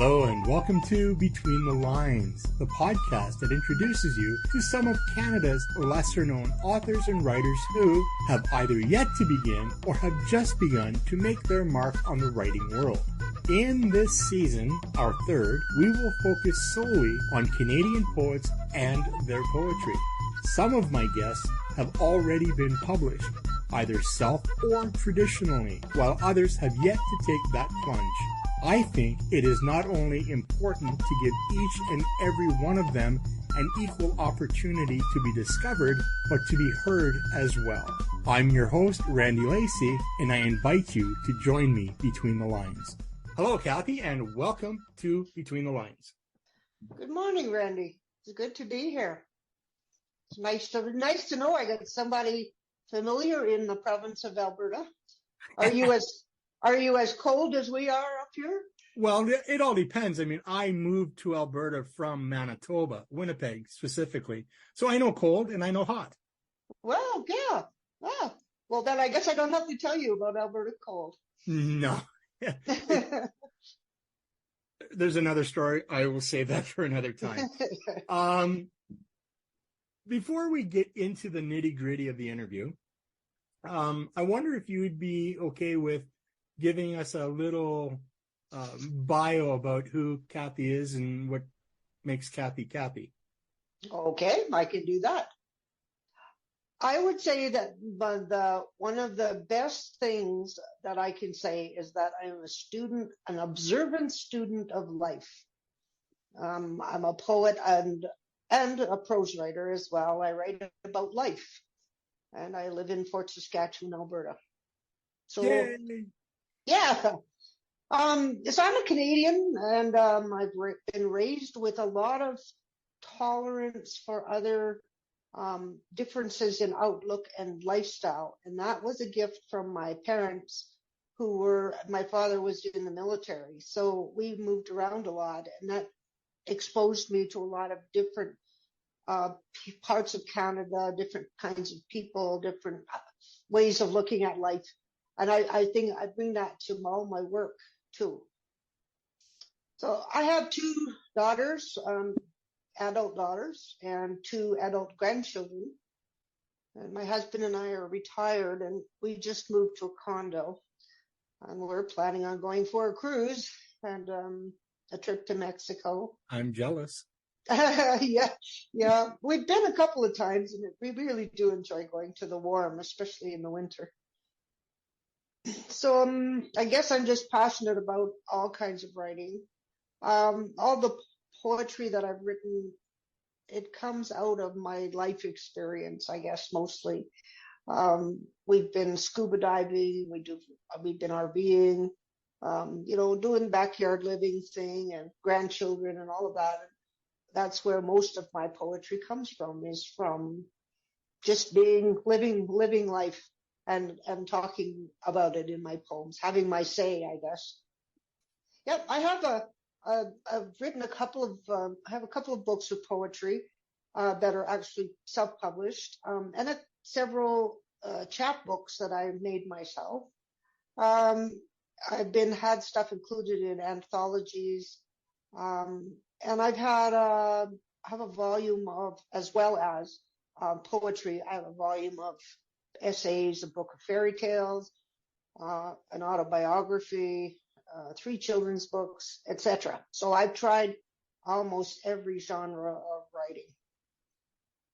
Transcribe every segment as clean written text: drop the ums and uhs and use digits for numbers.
Hello and welcome to Between the Lines, the podcast that introduces you to some of Canada's lesser-known authors and writers who have either yet to begin or have just begun to make their mark on the writing world. In this season, our third, we will focus solely on Canadian poets and their poetry. Some of my guests have already been published, either self or traditionally, while others have yet to take that plunge. I think it is not only important to give each and every one of them an equal opportunity to be discovered, but to be heard as well. I'm your host, Randy Lacey, and I invite you to join me between the lines. Hello, Kathie, and welcome to Between the Lines. Good morning, Randy. It's good to be here. It's nice to know I got somebody familiar in the province of Alberta. Are you as cold as we are up here? Well, it all depends. I mean, I moved to Alberta from Manitoba, Winnipeg specifically. So I know cold and I know hot. Well, yeah. Well, then I guess I don't have to tell you about Alberta cold. No. There's another story. I will save that for another time. Before we get into the nitty-gritty of the interview, I wonder if you would be okay with giving us a little bio about who Kathie is and what makes Kathie Kathie. Okay, I can do that. I would say that one of the best things that I can say is that I'm a student, an observant student of life. I'm a poet and a prose writer as well. I write about life, and I live in Fort Saskatchewan, Alberta. So, Yay. Yeah. So I'm a Canadian, and I've been raised with a lot of tolerance for other differences in outlook and lifestyle. And that was a gift from my parents my father was in the military. So we moved around a lot, and that exposed me to a lot of different parts of Canada, different kinds of people, different ways of looking at life. And I think I bring that to all my work too. So I have two daughters, adult daughters, and two adult grandchildren. And my husband and I are retired, and we just moved to a condo. And we're planning on going for a cruise and a trip to Mexico. I'm jealous. Yeah. We've been a couple of times, and we really do enjoy going to the warm, especially in the winter. So I guess I'm just passionate about all kinds of writing. All the poetry that I've written, it comes out of my life experience, I guess, mostly. We've been scuba diving, we've been RVing, doing backyard living thing and grandchildren and all of that. That's where most of my poetry comes from, is from just living life and talking about it in my poems, having my say, I guess. Yep, I've written a couple of books of poetry that are actually self-published, and several chapbooks that I've made myself. I've had stuff included in anthologies, and I have a volume of, as well as poetry. I have a volume of essays, a book of fairy tales, an autobiography, 3 children's books, etc. So I've tried almost every genre of writing.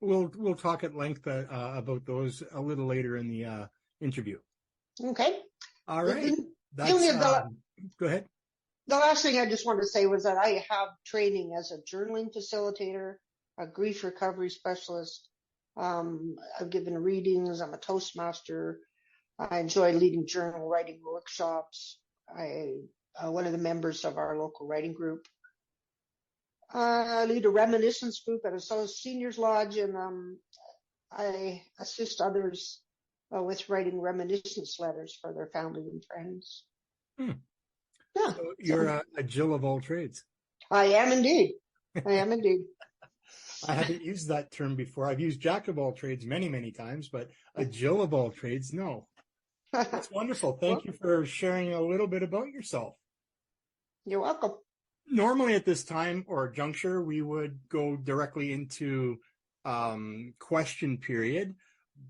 We'll talk at length about those a little later in the interview. Okay. All right. Go ahead. The last thing I just wanted to say was that I have training as a journaling facilitator, a grief recovery specialist. I've given readings. I'm a Toastmaster. I enjoy leading journal writing workshops. I'm one of the members of our local writing group. I lead a reminiscence group at a seniors lodge, and I assist others with writing reminiscence letters for their family and friends. Yeah. So you're a Jill of all trades. I am indeed. I haven't used that term before. I've used jack of all trades many, many times, but a Jill of all trades, no. That's wonderful. Thank you for sharing a little bit about yourself. You're welcome. Normally at this time or juncture, we would go directly into question period,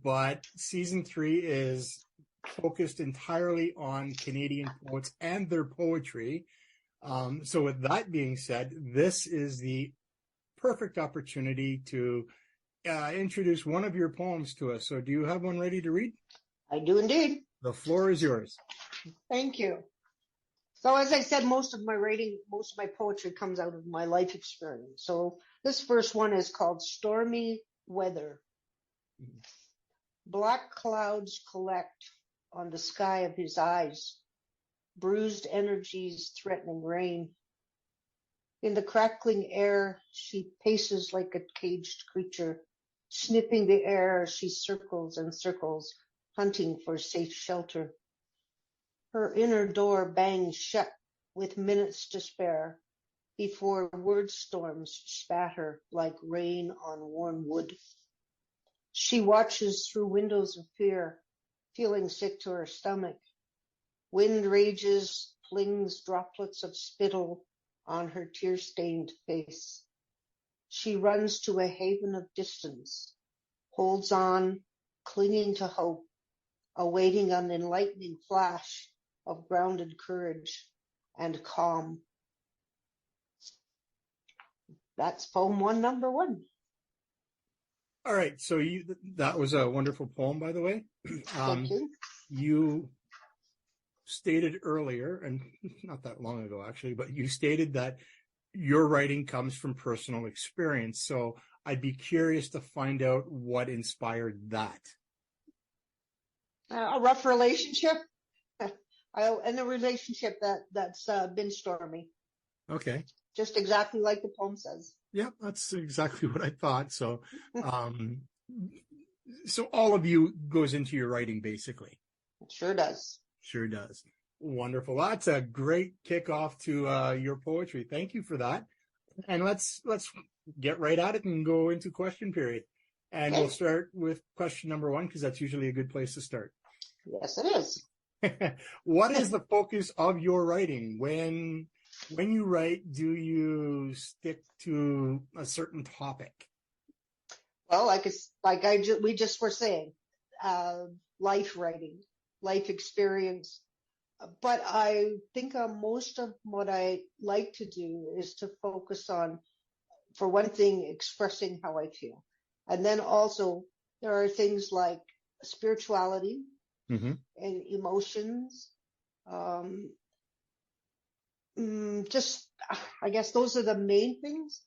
but season 3 is focused entirely on Canadian poets and their poetry. So with that being said, this is the perfect opportunity to introduce one of your poems to us. So do you have one ready to read? I do indeed. The floor is yours. Thank you. So as I said, most of my poetry comes out of my life experience. So this first one is called Stormy Weather. Black clouds collect on the sky of his eyes, bruised energies threatening rain. In the crackling air, she paces like a caged creature. Sniffing the air, she circles and circles, hunting for safe shelter. Her inner door bangs shut with minutes to spare before word storms spatter like rain on worn wood. She watches through windows of fear, feeling sick to her stomach. Wind rages, flings droplets of spittle on her tear-stained face. She runs to a haven of distance, holds on, clinging to hope, awaiting an enlightening flash of grounded courage and calm. That's poem one, number one. All right. So that was a wonderful poem, by the way. Thank you. You stated earlier, and not that long ago, actually, but you stated that your writing comes from personal experience. So I'd be curious to find out what inspired that. A rough relationship, and a relationship that's been stormy. Okay. Just exactly like the poem says. Yeah, that's exactly what I thought. So, so all of you goes into your writing, basically. It sure does. Sure does. Wonderful. That's a great kickoff to your poetry. Thank you for that. And let's get right at it and go into question period. And Okay. We'll start with question number 1 because that's usually a good place to start. Yes, it is. What is the focus of your writing? When you write, do you stick to a certain topic? Well, we just were saying, life writing, life experience. But I think most of what I like to do is to focus on, for one thing, expressing how I feel. And then also there are things like spirituality and emotions. Just, I guess those are the main things.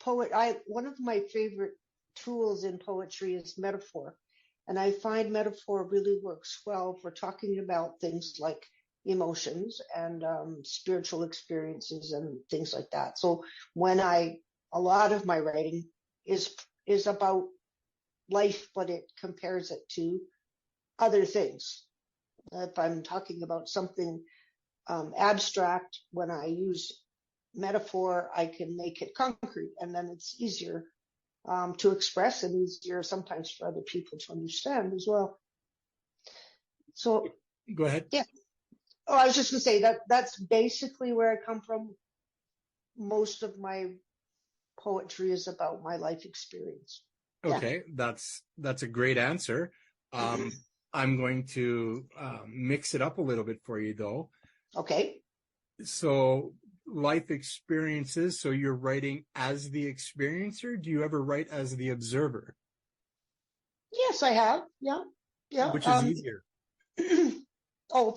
One of my favorite tools in poetry is metaphor. And I find metaphor really works well for talking about things like emotions and spiritual experiences and things like that. So a lot of my writing is about life, but it compares it to other things. If I'm talking about something abstract, when I use metaphor, I can make it concrete, and then it's easier to express and easier sometimes for other people to understand as well. So go ahead. Yeah. Oh, I was just going to say that's basically where I come from. Most of my poetry is about my life experience. Okay, yeah. That's a great answer. I'm going to mix it up a little bit for you, though. Okay. So life experiences. So you're writing as the experiencer. Do you ever write as the observer? Yes, I have. Yeah. Yeah. Which is easier?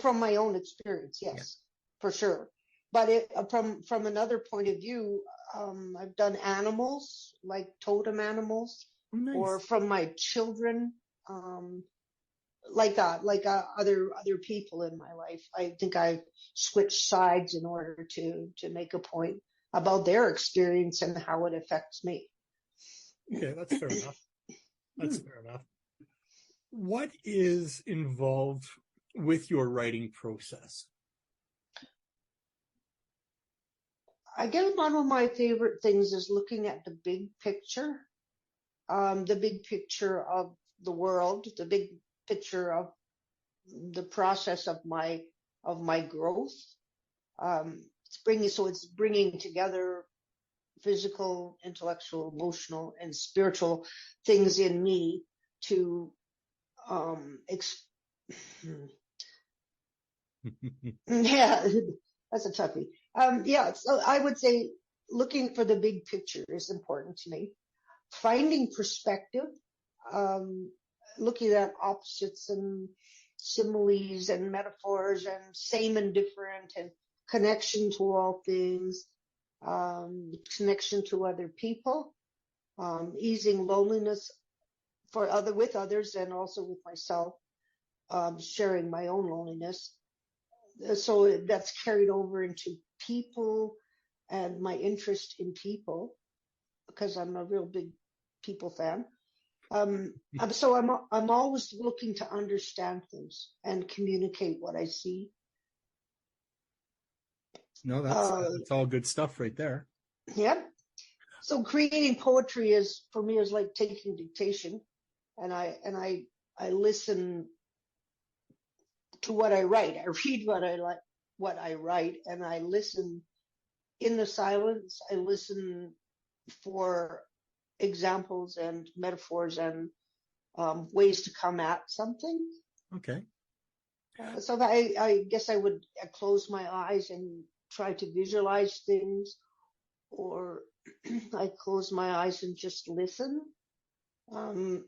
From my own experience, yes, yeah. For sure. But from another point of view, I've done animals, like totem animals, nice. Or from my children, like that, like other people in my life. I think I switched sides in order to make a point about their experience and how it affects me. Okay, that's fair enough. That's fair enough. What is involved with your writing process? I guess one of my favorite things is looking at the big picture of the world, the big picture of the process of my growth. it's bringing together physical, intellectual, emotional, and spiritual things in me to yeah, that's a toughie. Yeah, so I would say looking for the big picture is important to me. Finding perspective, um, looking at opposites and similes and metaphors and same and different and connection to all things, connection to other people, easing loneliness with others and also with myself, sharing my own loneliness. So that's carried over into people and my interest in people because I'm a real big people fan. So I'm always looking to understand things and communicate what I see. No, that's all good stuff right there. Yeah. So creating poetry for me is like taking dictation, and I listen to what I write. I read what I write, and I listen in the silence. I listen for examples and metaphors and ways to come at something. Okay. So I guess I would close my eyes and try to visualize things, or I close my eyes and just listen. And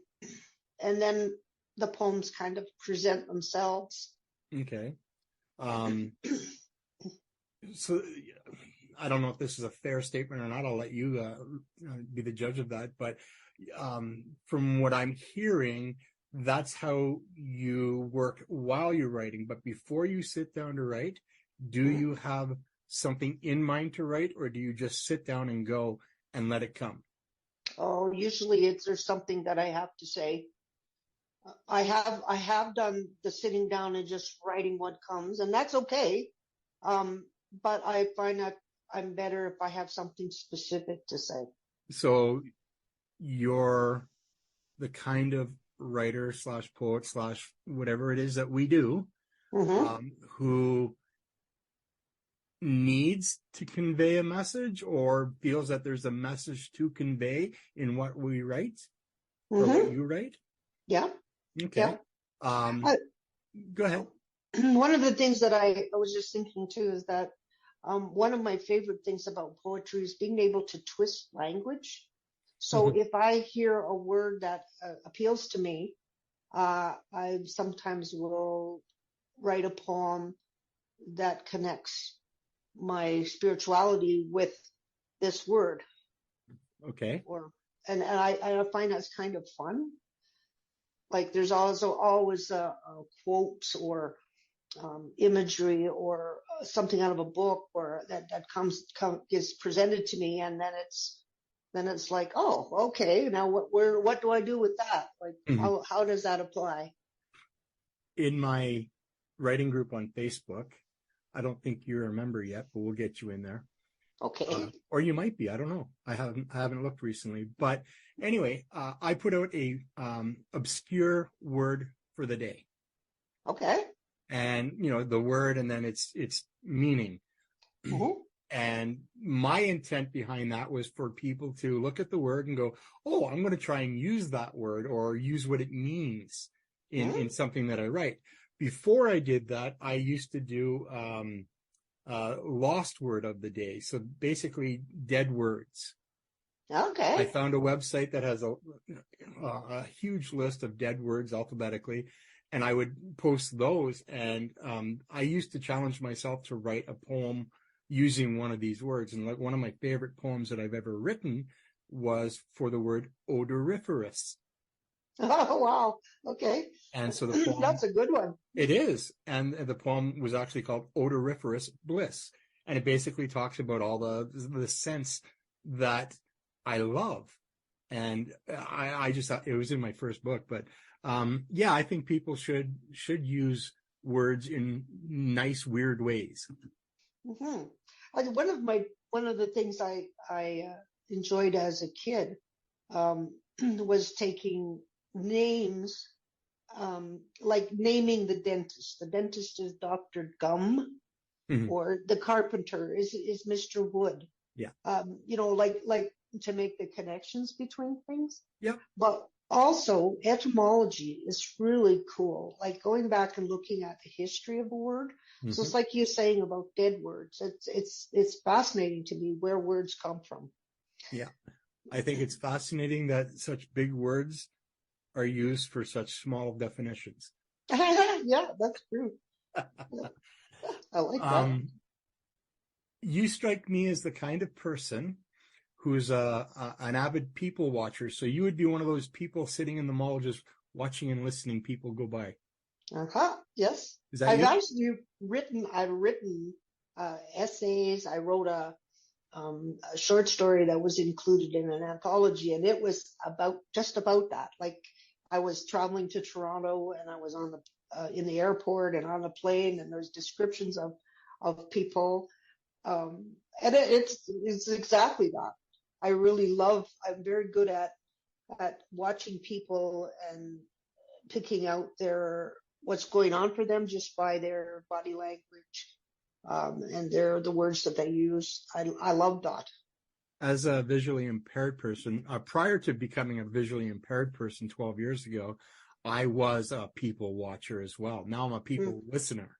then the poems kind of present themselves. Okay. So I don't know if this is a fair statement or not. I'll let you be the judge of that. But from what I'm hearing, that's how you work while you're writing. But before you sit down to write, do you have something in mind to write, or do you just sit down and go and let it come? Oh, usually there's something that I have to say. I have done the sitting down and just writing what comes, and that's okay. But I find that I'm better if I have something specific to say. So you're the kind of writer / poet / whatever it is that we do, who needs to convey a message or feels that there's a message to convey in what we write or what you write? Yeah. Okay. Yeah. Go ahead. One of the things that I was just thinking too is that one of my favorite things about poetry is being able to twist language. So if I hear a word that appeals to me, I sometimes will write a poem that connects my spirituality with this word. Okay. And I find that's kind of fun. Like there's also always a quote or imagery or something out of a book or that gets presented to me, and then it's like, oh, okay, now what do I do with that? Like how does that apply? In my writing group on Facebook, I don't think you're a member yet, but we'll get you in there. Okay. Or you might be. I don't know. I haven't looked recently. But anyway, I put out a obscure word for the day. Okay. And the word, and then its meaning. And my intent behind that was for people to look at the word and go, oh, I'm going to try and use that word or use what it means in something that I write. Before I did that, I used to do lost word of the day. So basically dead words. Okay. I found a website that has a huge list of dead words alphabetically, and I would post those. And I used to challenge myself to write a poem using one of these words. And like one of my favorite poems that I've ever written was for the word odoriferous. Oh, wow. Okay. And so the poem, that's a good one. It is. And the poem was actually called Odoriferous Bliss. And it basically talks about all the scents that I love. And I just thought it was in my first book. But I think people should use words in nice, weird ways. One of the things I enjoyed as a kid was taking names, like naming the dentist. The dentist is Dr. Gum. or the carpenter is Mr. Wood. Yeah. Like to make the connections between things. Yeah. But also etymology is really cool. Like going back and looking at the history of a word. So it's like you saying about dead words. It's fascinating to me where words come from. Yeah. I think it's fascinating that such big words are used for such small definitions. Yeah, that's true. I like that. You strike me as the kind of person who's an avid people watcher. So you would be one of those people sitting in the mall just watching and listening people go by. Yes. Is that I've you? actually written essays. I wrote a short story that was included in an anthology, and it was just about that. Like I was traveling to Toronto, and I was on in the airport and on a plane, and there's descriptions of people, and it's exactly that. I'm very good at watching people and picking out what's going on for them just by their body language, and the words that they use. I love that. As a visually impaired person, prior to becoming a visually impaired person 12 years ago, I was a people watcher as well. Now I'm a people listener.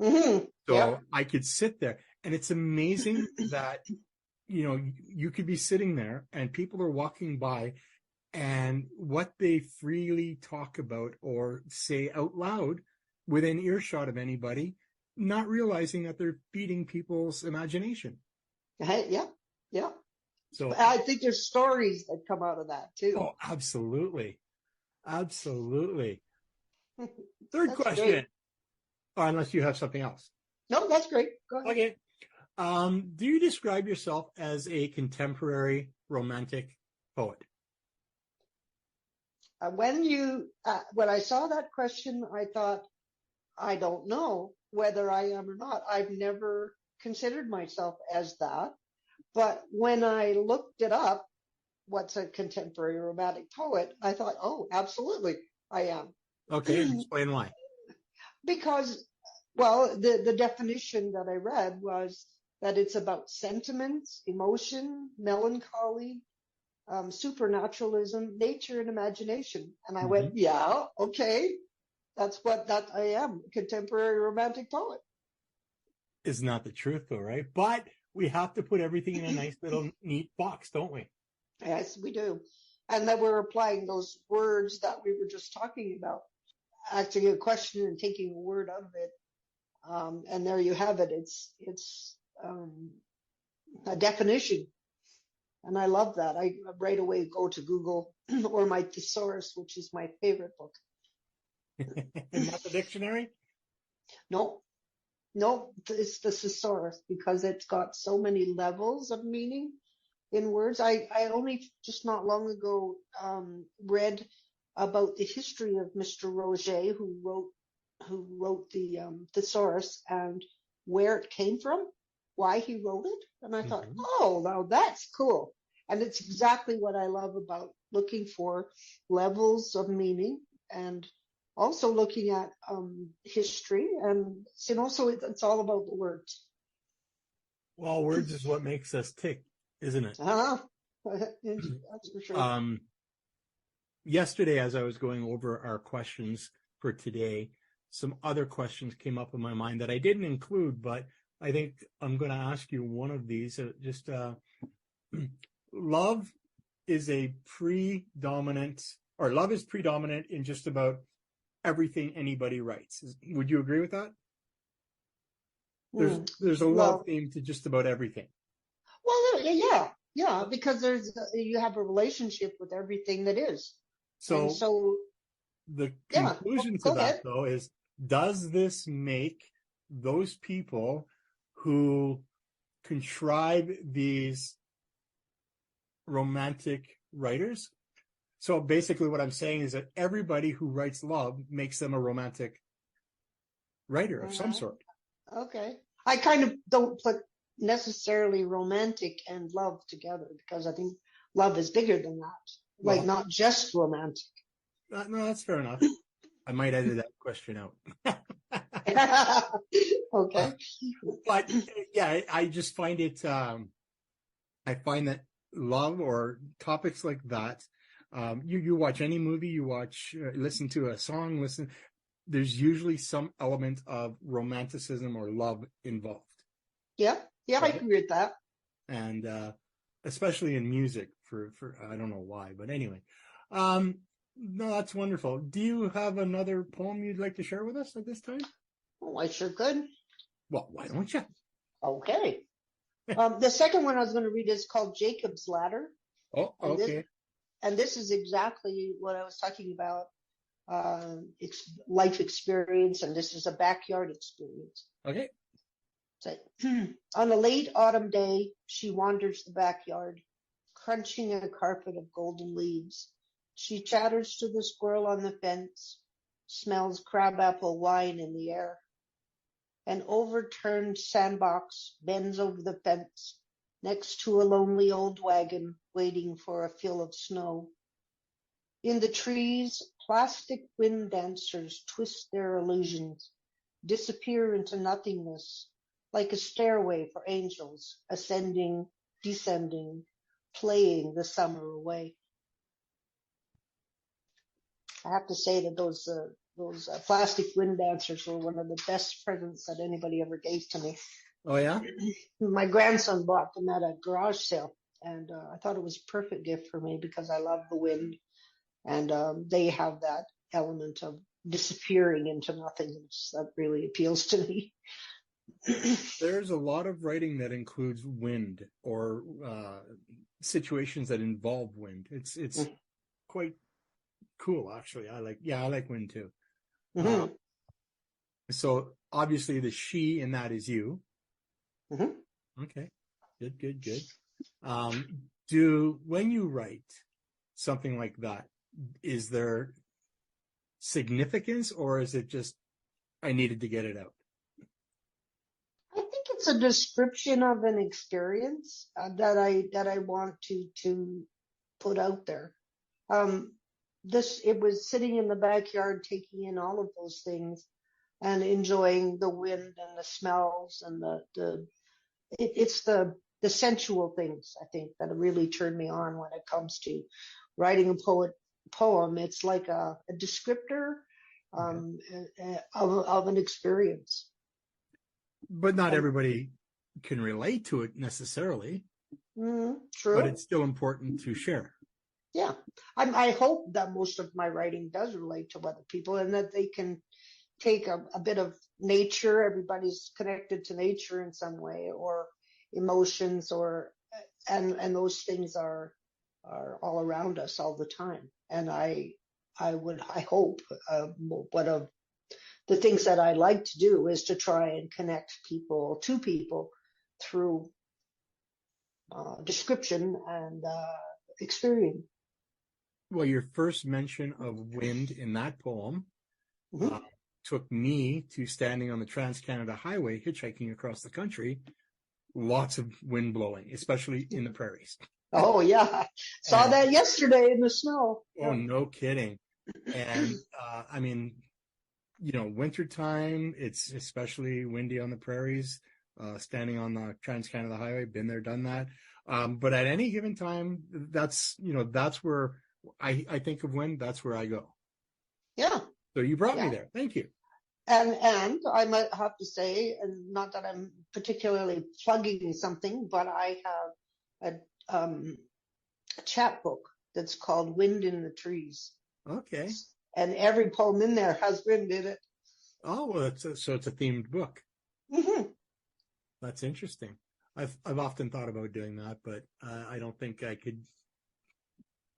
Mm-hmm. So Yep. I could sit there, and it's amazing that, you could be sitting there and people are walking by, and what they freely talk about or say out loud within earshot of anybody, not realizing that they're feeding people's imagination. Yeah. Yeah. So I think there's stories that come out of that too. Oh, absolutely. Absolutely. Third That's question. great. Unless you have something else. No, that's great. Go ahead. Okay. Do you describe yourself as a contemporary romantic poet? When I saw that question, I thought, I don't know whether I am or not. I've never considered myself as that. But when I looked it up, what's a contemporary romantic poet, I thought, oh, absolutely, I am. Okay, explain why. Because, well, the definition that I read was that it's about sentiments, emotion, melancholy, supernaturalism, nature, and imagination. And I went, yeah, okay, that's what I am, a contemporary romantic poet. Is not the truth, though, right? But we have to put everything in a nice little neat box, don't we? Yes, we do. And that we're applying those words that we were just talking about, asking a question and taking a word out of it. And there you have it. It's a definition. And I love that. I right away go to Google or my thesaurus, which is my favorite book. Not the dictionary? No, it's the thesaurus because it's got so many levels of meaning in words. I only just not long ago read about the history of Mr. Roget, who wrote the thesaurus and where it came from, why he wrote it. And I thought, oh, now that's cool. And it's exactly what I love about looking for levels of meaning and also looking at history. And so it's all about the words. Well, words is what makes us tick, isn't it? That's for sure. Yesterday, as I was going over our questions for today, some other questions came up in my mind that I didn't include, but I think I'm going to ask you one of these. Love is predominant in just about everything anybody writes. Would you agree with that? There's a love theme to just about everything. Well, yeah, because you have a relationship with everything that is. So the conclusion to that, though, is, does this make those people who contrive these romantic writers? So basically what I'm saying is that everybody who writes love makes them a romantic writer of some sort. Okay. I kind of don't put necessarily romantic and love together because I think love is bigger than that. Not just romantic. No, that's fair enough. I might edit that question out. Okay. But yeah, I just find it, I find that love or topics like that, you watch any movie, you watch, listen to a song, there's usually some element of romanticism or love involved. Yeah. Yeah, I Right? agree with that. And especially in music for I don't know why, but anyway. No, that's wonderful. Do you have another poem you'd like to share with us at this time? Oh, I sure could. Well, why don't you? Okay. The second one I was going to read is called Jacob's Ladder. Oh, And this, okay. and this is exactly what I was talking about, life experience, and this is a backyard experience. Okay. So, on a late autumn day, she wanders the backyard, crunching a carpet of golden leaves. She chatters to the squirrel on the fence, smells crabapple wine in the air. An overturned sandbox bends over the fence next to a lonely old wagon waiting for a fill of snow. In the trees, plastic wind dancers twist their illusions, disappear into nothingness, like a stairway for angels, ascending, descending, playing the summer away. I have to say that those plastic wind dancers were one of the best presents that anybody ever gave to me. Oh, yeah? My grandson bought them at a garage sale, and I thought it was a perfect gift for me because I love the wind, and they have that element of disappearing into nothingness that really appeals to me. There's a lot of writing that includes wind or situations that involve wind. It's quite cool, actually. I like wind too. Mm-hmm. So obviously the she in that is you. Mm-hmm. Okay. Good. When you write something like that, is there significance or is it just, I needed to get it out? I think it's a description of an experience that I want to put out there. It was sitting in the backyard, taking in all of those things and enjoying the wind and the smells and it's the sensual things, I think, that really turn me on when it comes to writing a poem. It's like a descriptor of an experience. But not everybody can relate to it necessarily. True. But it's still important to share. Yeah. I hope that most of my writing does relate to other people and that they can take a bit of nature. Everybody's connected to nature in some way, or emotions, and those things are all around us all the time. And I hope one of the things that I like to do is to try and connect people to people through description and experience. Well, your first mention of wind in that poem took me to standing on the Trans-Canada Highway, hitchhiking across the country. Lots of wind blowing, especially in the prairies. Oh, yeah. Saw that yesterday in the snow. Oh, no kidding. And, I mean, wintertime, it's especially windy on the prairies, standing on the Trans-Canada Highway, been there, done that. But at any given time, that's where I think of wind, that's where I go. Yeah. So you brought me there. Thank you. And I might have to say, and not that I'm particularly plugging something, but I have a chapbook that's called Wind in the Trees. Okay. And every poem in there has wind in it. Oh, well, so it's a themed book. Mm-hmm. That's interesting. I've often thought about doing that, but I don't think I could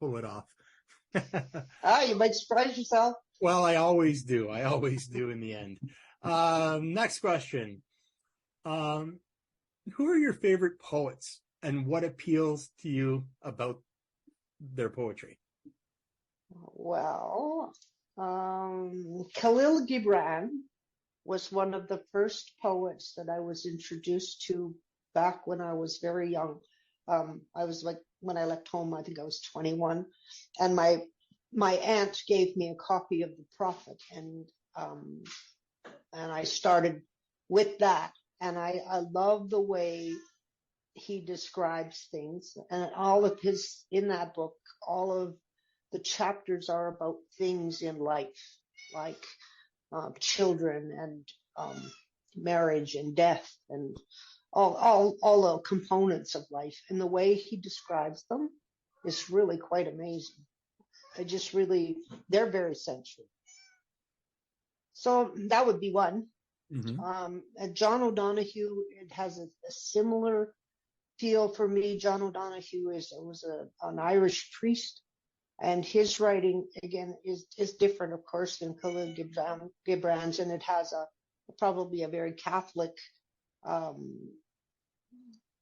pull it off. You might surprise yourself. Well, I always do in the end. Next question. Who are your favorite poets and what appeals to you about their poetry? Well, Khalil Gibran was one of the first poets that I was introduced to back when I was very young. I was like, when I left home, I think I was 21, and my aunt gave me a copy of The Prophet, and I started with that. And I love the way he describes things, and in that book, all of the chapters are about things in life, like children and marriage and death and all the components of life. And the way he describes them is really quite amazing. They're very sensual. So that would be one. Mm-hmm. And John O'Donohue, it has a similar feel for me. John O'Donohue was an Irish priest, and his writing again is different, of course, than Khalil Gibran's, and it has probably a very Catholic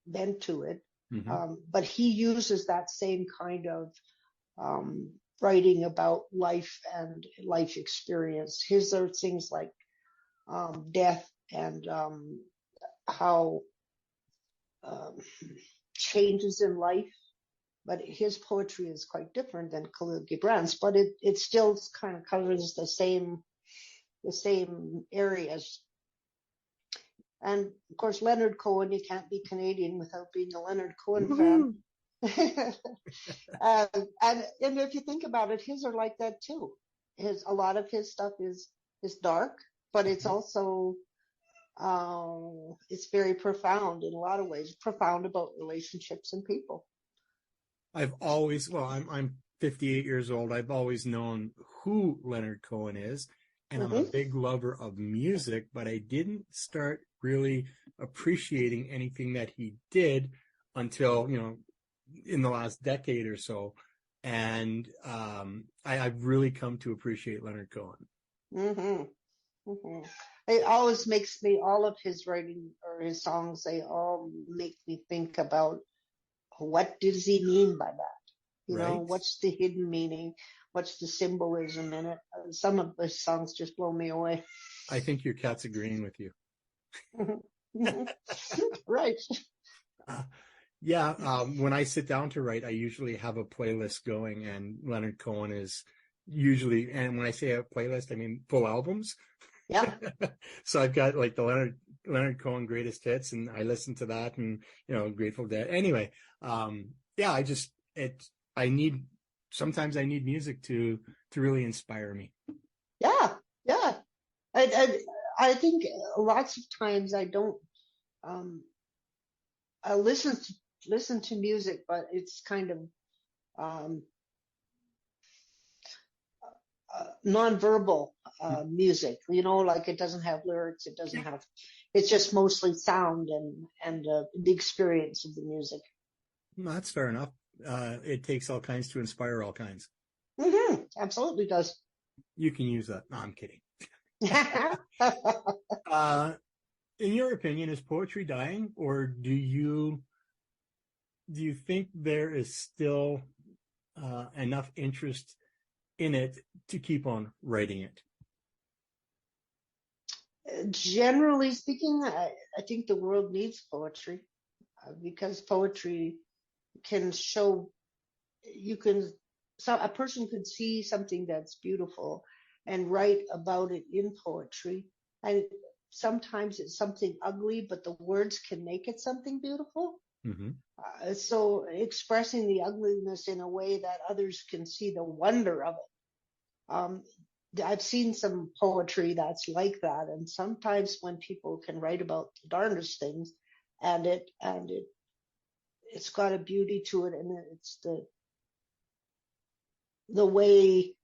bent to it. Mm-hmm. But he uses that same kind of writing about life and life experience. His are things like death and how changes in life, but his poetry is quite different than Khalil Gibran's, but it still kind of covers the same areas. And of course, Leonard Cohen, you can't be Canadian without being a Leonard Cohen Woo-hoo! fan. And if you think about it, his are like that too. A lot of his stuff is dark, but it's also it's very profound in a lot of ways. Profound about relationships and people. I'm 58 years old. I've always known who Leonard Cohen is, and I'm a big lover of music, but I didn't start really appreciating anything that he did until, in the last decade or so. And I've really come to appreciate Leonard Cohen. Mm-hmm. Mm-hmm. It always makes me, all of his writing or his songs, they all make me think about what does he mean by that? Right. What's the hidden meaning? What's the symbolism in it? Some of the songs just blow me away. I think your cat's agreeing with you. Right. When I sit down to write, I usually have a playlist going, and Leonard Cohen is usually, and when I say a playlist, I mean full albums. Yeah. So I've got like the Leonard Cohen greatest hits, and I listen to that, and Grateful Dead. Anyway, sometimes I need music to really inspire me. Yeah. I think lots of times I don't I listen to music, but it's kind of nonverbal music, like it doesn't have lyrics, it's just mostly sound and the experience of the music. That's fair enough. It takes all kinds to inspire all kinds. Mm-hmm. Absolutely does. You can use that. No, I'm kidding. In your opinion, is poetry dying, or do you think there is still enough interest in it to keep on writing it? Generally speaking, I think the world needs poetry because poetry can show, a person could see something that's beautiful and write about it in poetry. And sometimes it's something ugly, but the words can make it something beautiful. Mm-hmm. So expressing the ugliness in a way that others can see the wonder of it. I've seen some poetry that's like that, and sometimes when people can write about the darndest things, and it's got a beauty to it, and it's the way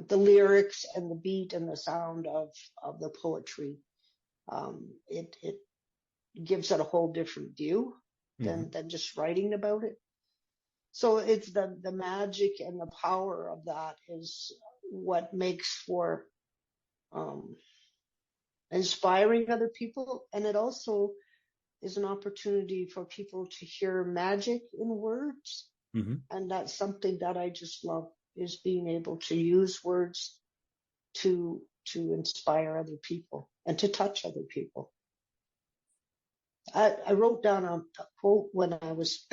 the lyrics and the beat and the sound of the poetry, it gives it a whole different view than just writing about it. So it's the magic and the power of that is what makes for inspiring other people. And it also is an opportunity for people to hear magic in words. Mm-hmm. And that's something that I just love, is being able to use words to inspire other people and to touch other people. I wrote down a quote when I was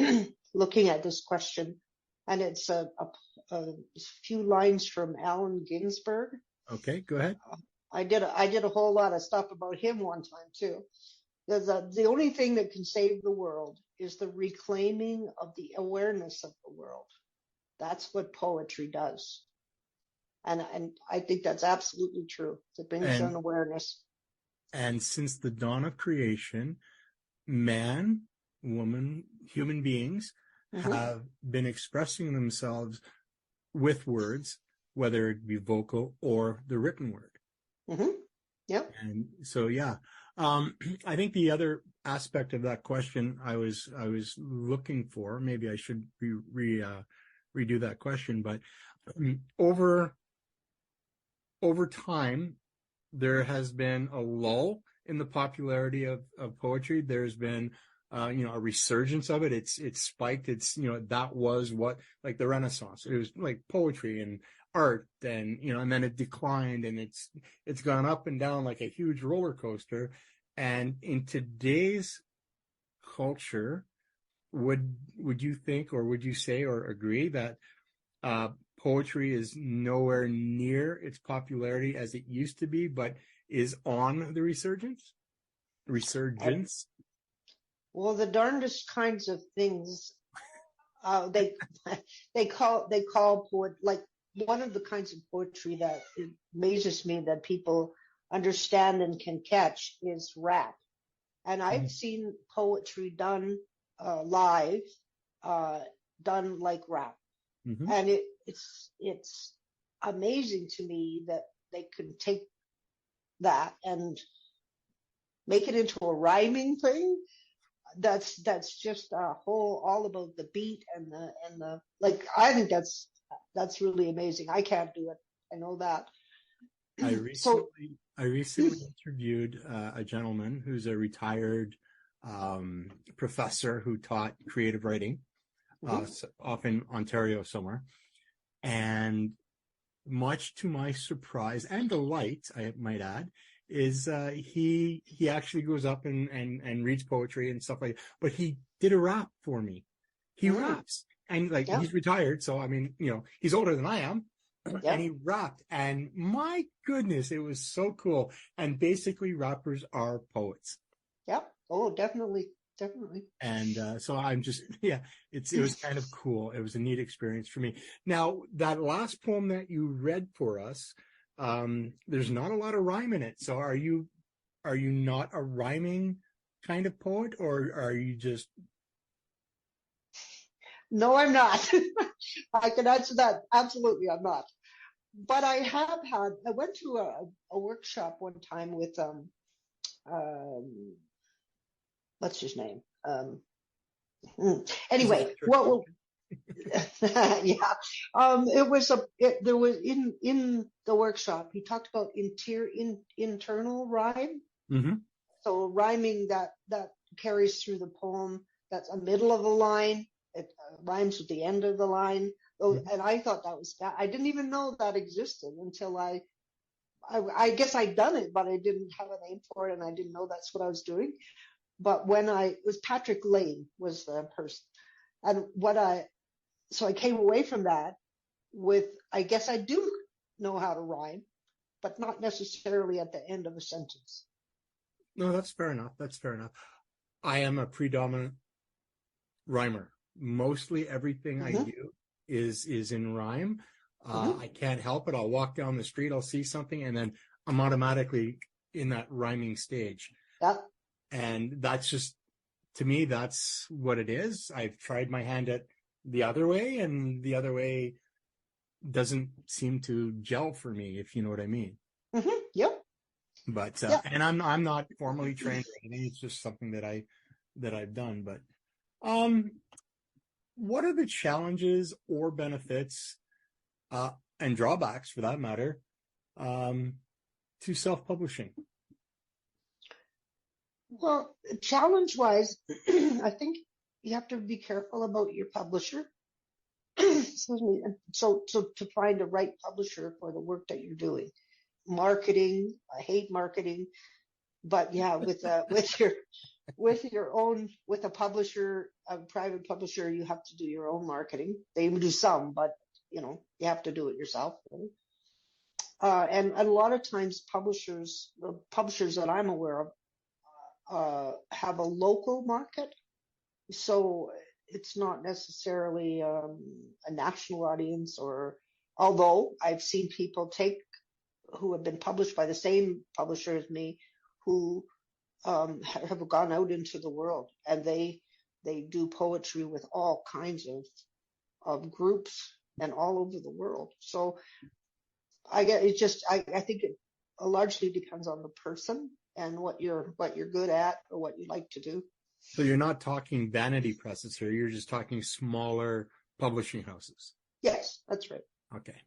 looking at this question, and it's a few lines from Allen Ginsberg. Okay, go ahead. I did a whole lot of stuff about him one time too. The only thing that can save the world is the reclaiming of the awareness of the world. That's what poetry does. And I think that's absolutely true. It brings an awareness. And since the dawn of creation, man, woman, human beings have been expressing themselves with words, whether it be vocal or the written word. Yep. And so, yeah, I think the other aspect of that question I was looking for, maybe I should redo that question, but over time, there has been a lull in the popularity of poetry. There's been, a resurgence of it. It's spiked. It's, that was what, like the Renaissance. It was like poetry and art, and, and then it declined, and it's gone up and down like a huge roller coaster. And in today's culture, would you think, or would you say or agree that poetry is nowhere near its popularity as it used to be, but is on the resurgence? Well, the darndest kinds of things they call poet, like one of the kinds of poetry that amazes me that people understand and can catch is rap. And I've seen poetry done live, done like rap. And it's amazing to me that they can take that and make it into a rhyming thing. That's just all about the beat and the like. I think that's really amazing. I can't do it. I know that. I recently interviewed a gentleman who's a retired professor who taught creative writing off in Ontario somewhere. And much to my surprise and delight, I might add, is he actually goes up and reads poetry and stuff like that. But he did a rap for me. He raps. And he's retired, so I mean, he's older than I am. And he rapped. And my goodness, it was so cool. And basically rappers are poets. Yep. Oh, definitely. And so I'm just, it was kind of cool. It was a neat experience for me. Now, that last poem that you read for us, there's not a lot of rhyme in it. So are you not a rhyming kind of poet, or are you just? No, I'm not. I can answer that. Absolutely, I'm not. But I went to a workshop one time with, what's his name? Anyway, it was there was in the workshop, he talked about internal rhyme. So rhyming that carries through the poem. That's a middle of a line. It rhymes with the end of the line. And I thought I didn't even know that existed until I guess I'd done it, but I didn't have a name for it, and I didn't know that's what I was doing. But it was Patrick Lane was the person. And so I came away from that with, I guess I do know how to rhyme, but not necessarily at the end of a sentence. No, that's fair enough. I am a predominant rhymer. Mostly everything I do is in rhyme. I can't help it. I'll walk down the street, I'll see something, and then I'm automatically in that rhyming stage. Yep. And that's just, to me, that's what it is. I've tried my hand at the other way, and the other way doesn't seem to gel for me, if you know what I mean. Yep. But and I'm not formally trained or anything. It's just something that I've done. But what are the challenges or benefits and drawbacks, for that matter, to self-publishing? Well, challenge-wise, I think you have to be careful about your publisher. Excuse me. So to find a right publisher for the work that you're doing. Marketing, I hate marketing, but with a publisher, a private publisher, you have to do your own marketing. They do some, but you have to do it yourself. Really. and a lot of times the publishers that I'm aware of, have a local market. So it's not necessarily a national audience, or although I've seen people who have been published by the same publisher as me, who have gone out into the world, and they do poetry with all kinds of groups and all over the world. So I think it largely depends on the person and what you're good at or what you like to do. So you're not talking vanity presses here. You're just talking smaller publishing houses. Yes, that's right. Okay.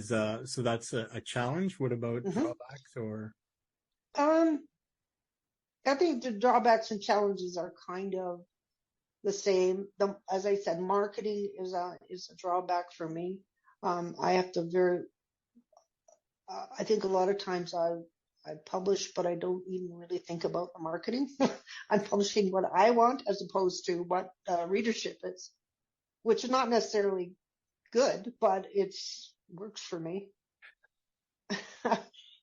So that's a challenge. What about drawbacks or? I think the drawbacks and challenges are kind of the same. As I said, marketing is a drawback for me. I have to I think a lot of times I publish, but I don't even really think about the marketing. I'm publishing what I want as opposed to what readership is, which is not necessarily good, but works for me.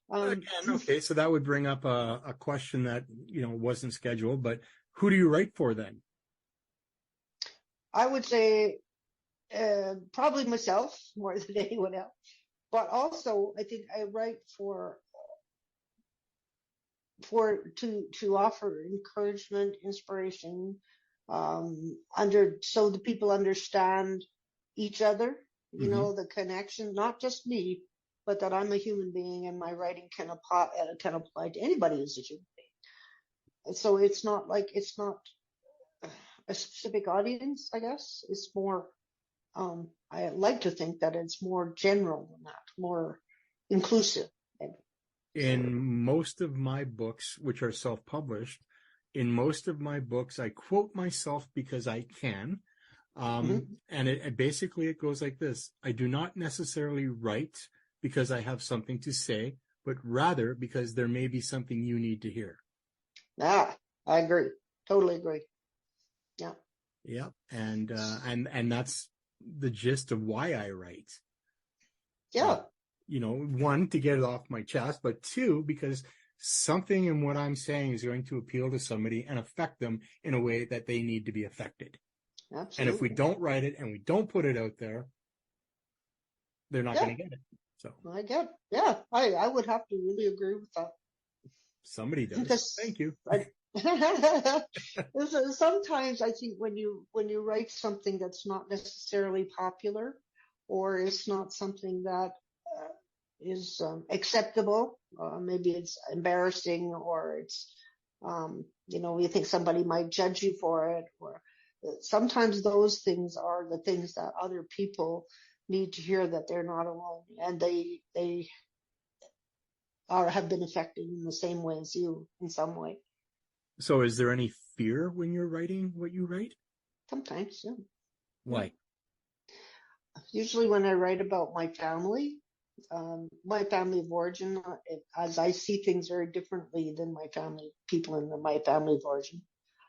Again, okay, so that would bring up a question that wasn't scheduled, but who do you write for then? I would say probably myself more than anyone else, but also I think I write to offer encouragement, inspiration, so the people understand each other, the connection, not just me, but that I'm a human being and my writing can apply to anybody who's a human being. So it's not a specific audience, I guess. It's more, I like to think that it's more general than that, more inclusive. In most of my books, which are self-published, in most of my books, I quote myself because I can. And it basically goes like this. I do not necessarily write because I have something to say, but rather because there may be something you need to hear. I agree. Totally agree. Yeah. Yeah. And that's the gist of why I write. Yeah. One, to get it off my chest, but two, because something in what I'm saying is going to appeal to somebody and affect them in a way that they need to be affected. Absolutely. And if we don't write it and we don't put it out there, they're not going to get it. So I get it. Yeah, I would have to really agree with that. Somebody does. Thank you. Sometimes I think when you write something that's not necessarily popular, or it's not something that is acceptable, maybe it's embarrassing, or it's you think somebody might judge you for it, or sometimes those things are the things that other people need to hear, that they're not alone, and they have been affected in the same way as you in some way. So is there any fear when you're writing what you write? Sometimes, yeah. Why? Usually when I write about my family of origin, as I see things very differently than people in my family of origin.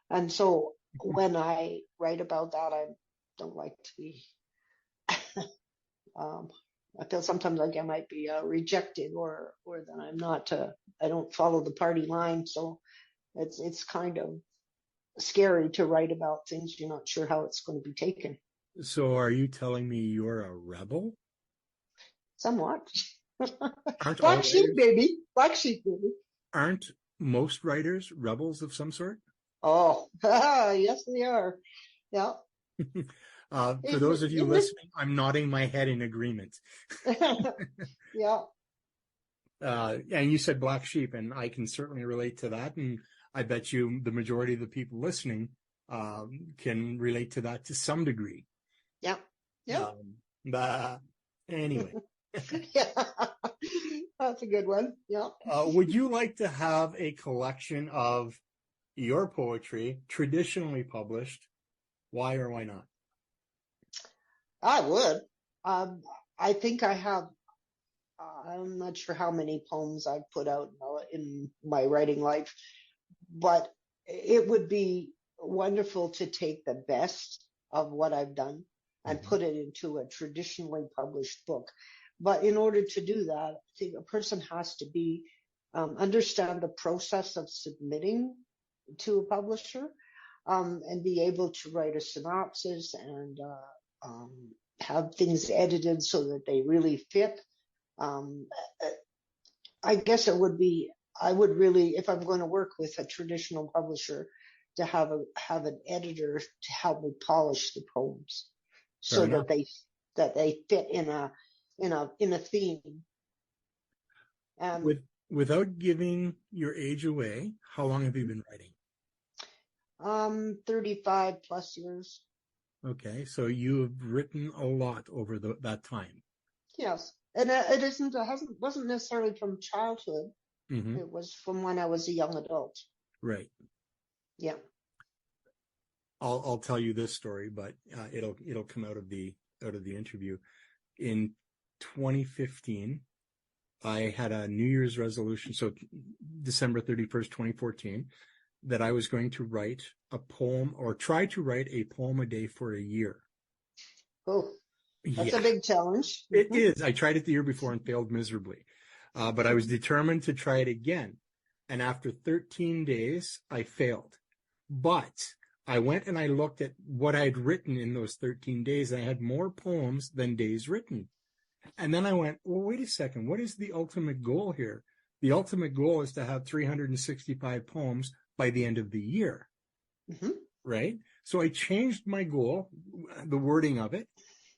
And so when I write about that, I don't like to be, I feel sometimes like I might be rejected, or that I'm not, I don't follow the party line. So it's kind of scary to write about things you're not sure how it's going to be taken. So are you telling me you're a rebel? Somewhat. Black sheep, baby. Black sheep, baby. Aren't most writers rebels of some sort? Oh, yes, they are. Yeah. For those of you listening, I'm nodding my head in agreement. Yeah. And you said black sheep, and I can certainly relate to that. And I bet you the majority of the people listening can relate to that to some degree. Yeah. Yeah. Anyway. Yeah. That's a good one. Yeah. Would you like to have a collection of your poetry traditionally published? Why or why not? I would. I think I have, I'm not sure how many poems I've put out in my writing life, but it would be wonderful to take the best of what I've done and put it into a traditionally published book. But in order to do that, I think a person has to be understand the process of submitting to a publisher, and be able to write a synopsis and have things edited so that they really fit. I guess I would really, if I'm going to work with a traditional publisher, to have an editor to help me polish the poems so that they fit in a theme. Without giving your age away, how long have you been writing? 35 plus years. Okay, so you have written a lot over that time. Yes, and wasn't necessarily from childhood. Mm-hmm. It was from when I was a young adult. Right. Yeah. I'll tell you this story, but it'll come out of the interview. In 2015, I had a New Year's resolution, so December 31st, 2014, that I was going to write a poem or try to write a poem a day for a year. Oh, that's a big challenge. It is. I tried it the year before and failed miserably. But I was determined to try it again. And after 13 days, I failed. But I went and I looked at what I'd written in those 13 days. And I had more poems than days written. And then I went, well, wait a second. What is the ultimate goal here? The ultimate goal is to have 365 poems by the end of the year. Mm-hmm. Right? So I changed my goal, the wording of it.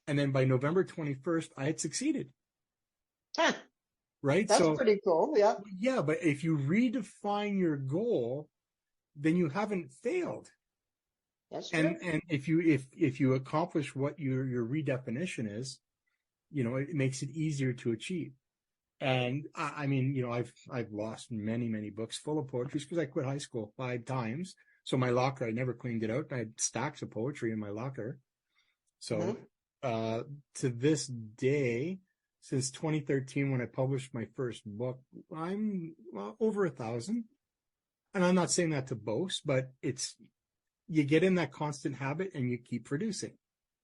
And then by November 21st, I had succeeded. Huh. Right? That's pretty cool. Yeah. Yeah. But if you redefine your goal, then you haven't failed. That's true. And if you accomplish what your redefinition is, it makes it easier to achieve. And I mean, I've lost many books full of poetry because I quit high school 5 times. So my locker, I never cleaned it out. I had stacks of poetry in my locker. So to this day, since 2013, when I published my first book, I'm over 1,000. And I'm not saying that to boast, but you get in that constant habit and you keep producing.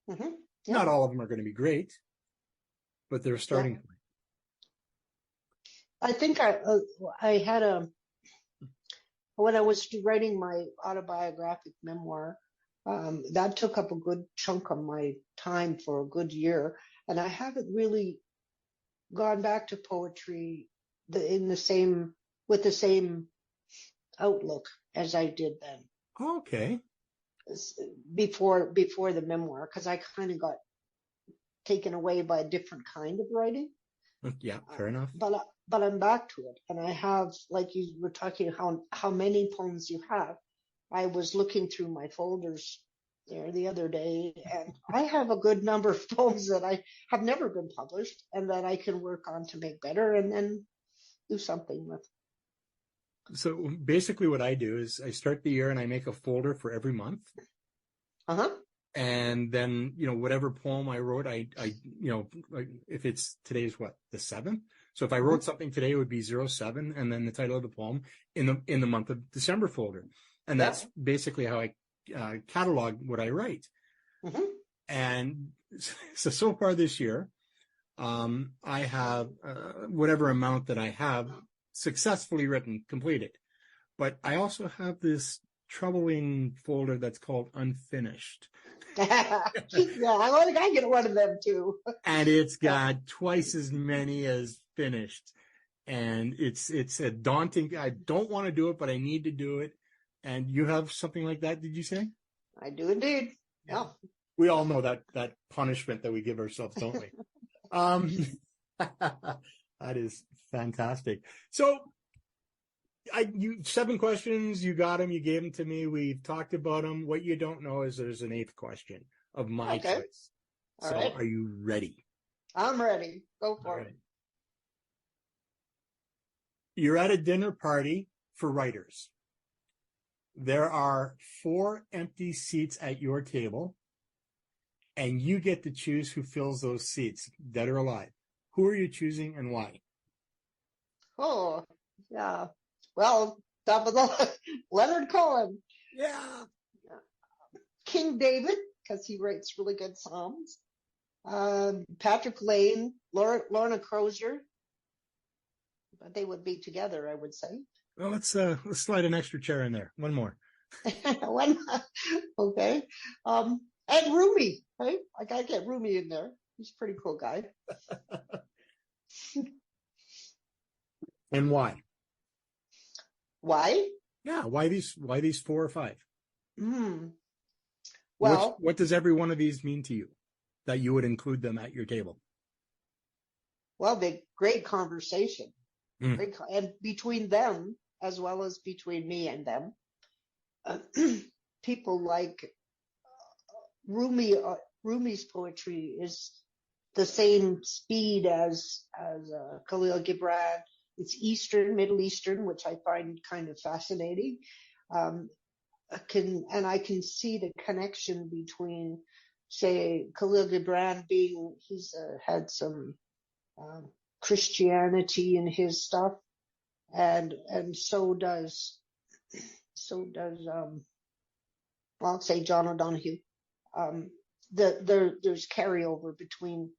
Mm-hmm. Yeah. Not all of them are going to be great, but they're a starting point. I think I had when I was writing my autobiographic memoir, that took up a good chunk of my time for a good year. And I haven't really gone back to poetry with the same outlook as I did then. Okay. Before the memoir, because I kind of got taken away by a different kind of writing. Yeah, fair enough. But I'm back to it, and I have, like you were talking, how many poems you have. I was looking through my folders there the other day, and I have a good number of poems that I have never been published, and that I can work on to make better, and then do something with. So basically, what I do is I start the year and I make a folder for every month. And then, whatever poem I wrote, I if it's today's the 7th. So if I wrote something today, it would be 07 and then the title of the poem in the month of December folder. And that's basically how I catalog what I write. Mm-hmm. And so far this year, I have whatever amount that I have successfully written, completed. But I also have this troubling folder that's called unfinished. I get one of them too. And it's got twice as many as finished. And it's a daunting, I don't want to do it, but I need to do it. And you have something like that, did you say? I do indeed. Yeah. We all know that punishment that we give ourselves, don't we? That is fantastic. So 7 questions, you got them, you gave them to me, we've talked about them. What you don't know is there's an 8th question of my choice. All right. Are you ready? I'm ready. Go for it. You're at a dinner party for writers. There are 4 empty seats at your table, and you get to choose who fills those seats, dead or alive. Who are you choosing and why? Oh, yeah. Well, top of the Leonard Cohen. Yeah. King David because he writes really good psalms. Patrick Lane, Lorna Crozier. They would be together, I would say. Well, let's slide an extra chair in there. One more. One, okay. And Rumi, right? I gotta get Rumi in there. He's a pretty cool guy. And why? Why? Yeah, why these 4 or 5? Well, what does every one of these mean to you that you would include them at your table? Well, great conversation. And between them, as well as between me and them, people like Rumi's poetry is the same speed as Khalil Gibran. It's Middle Eastern, which I find kind of fascinating. I can see the connection between, say, Khalil Gibran he's had some Christianity in his stuff, and so does I'll say John O'Donohue. There's carryover between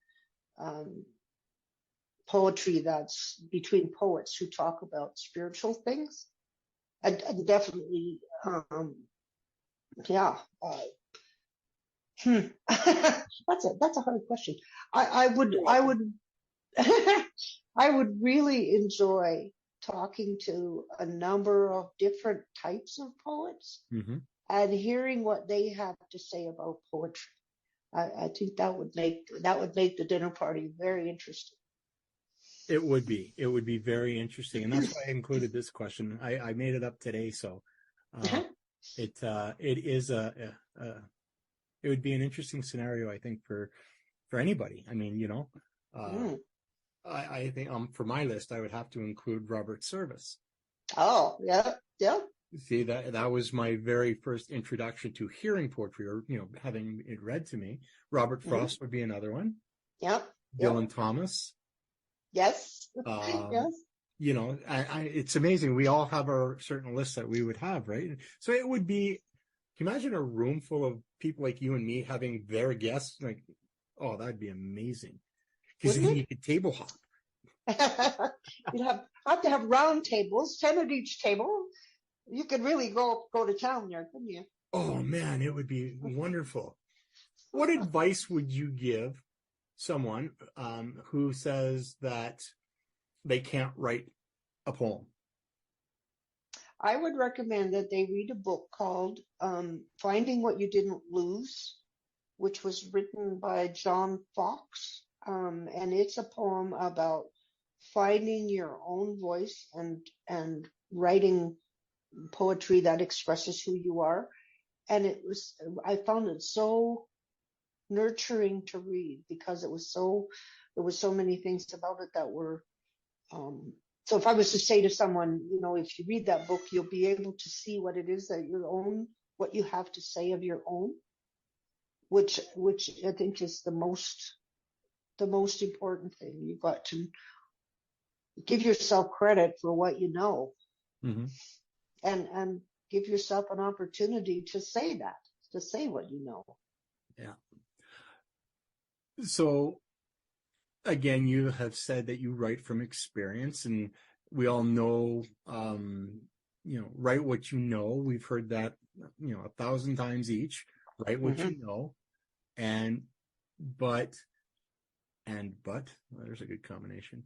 poetry that's between poets who talk about spiritual things, and definitely, yeah. That's a hard question. I would I would really enjoy talking to a number of different types of poets and hearing what they have to say about poetry. I think that would make the dinner party very interesting. It would be very interesting, and that's why I included this question. I made it up today, so it would be an interesting scenario, I think, for anybody. I mean, I think for my list, I would have to include Robert Service. Oh, yeah. See, that was my very first introduction to hearing poetry, or having it read to me. Robert Frost would be another one. Yep. Dylan Thomas. Yes. Yes. It's amazing. We all have our certain lists that we would have, right? So it would be. Can you imagine a room full of people like you and me having their guests? Like, oh, that'd be amazing. Because then you could table hop. You'd have to have round tables, 10 at each table. You could really go to town there, couldn't you? Oh man, it would be wonderful. What advice would you give someone who says that they can't write a poem? I would recommend that they read a book called Finding What You Didn't Lose, which was written by John Fox. And it's a poem about finding your own voice and writing poetry that expresses who you are. And I found it so nurturing to read because there was so many things about it that were, so if I was to say to someone, if you read that book, you'll be able to see what it is that what you have to say of your own, which I think is the most important thing. You've got to give yourself credit for what you know, and give yourself an opportunity to say what you know. Yeah. So again, you have said that you write from experience, and we all know, write what you know. We've heard that, 1,000 times each. Write what you know, but there's a good combination.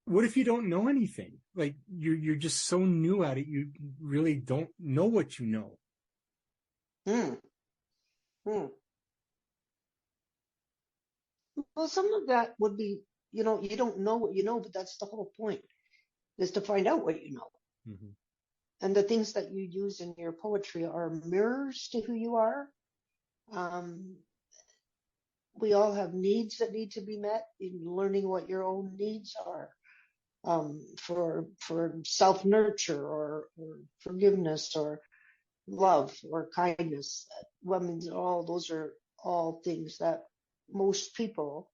What if you don't know anything? Like you're just so new at it, you really don't know what you know. Well, some of that would be, you don't know what you know, but that's the whole point, is to find out what you know. And the things that you use in your poetry are mirrors to who you are. We all have needs that need to be met. In learning what your own needs are, for self-nurture or forgiveness or love or kindness. Those are all things that most people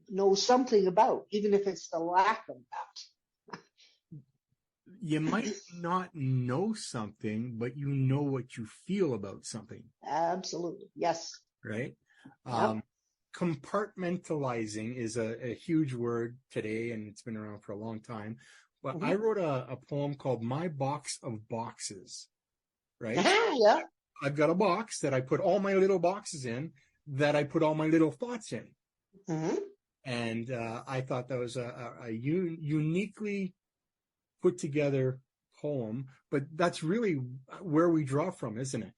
know something about, even if it's the lack of that. you might not know something, but you know what you feel about something. Absolutely. Yes. Right? Yep. Compartmentalizing is a huge word today, and it's been around for a long time. But I Mm-hmm. wrote a poem called My Box of Boxes, right? Yeah. I've got a box that I put all my little boxes in, that I put all my little thoughts in. Mm-hmm. And I thought that was a uniquely put together poem, but that's really where we draw from, isn't it?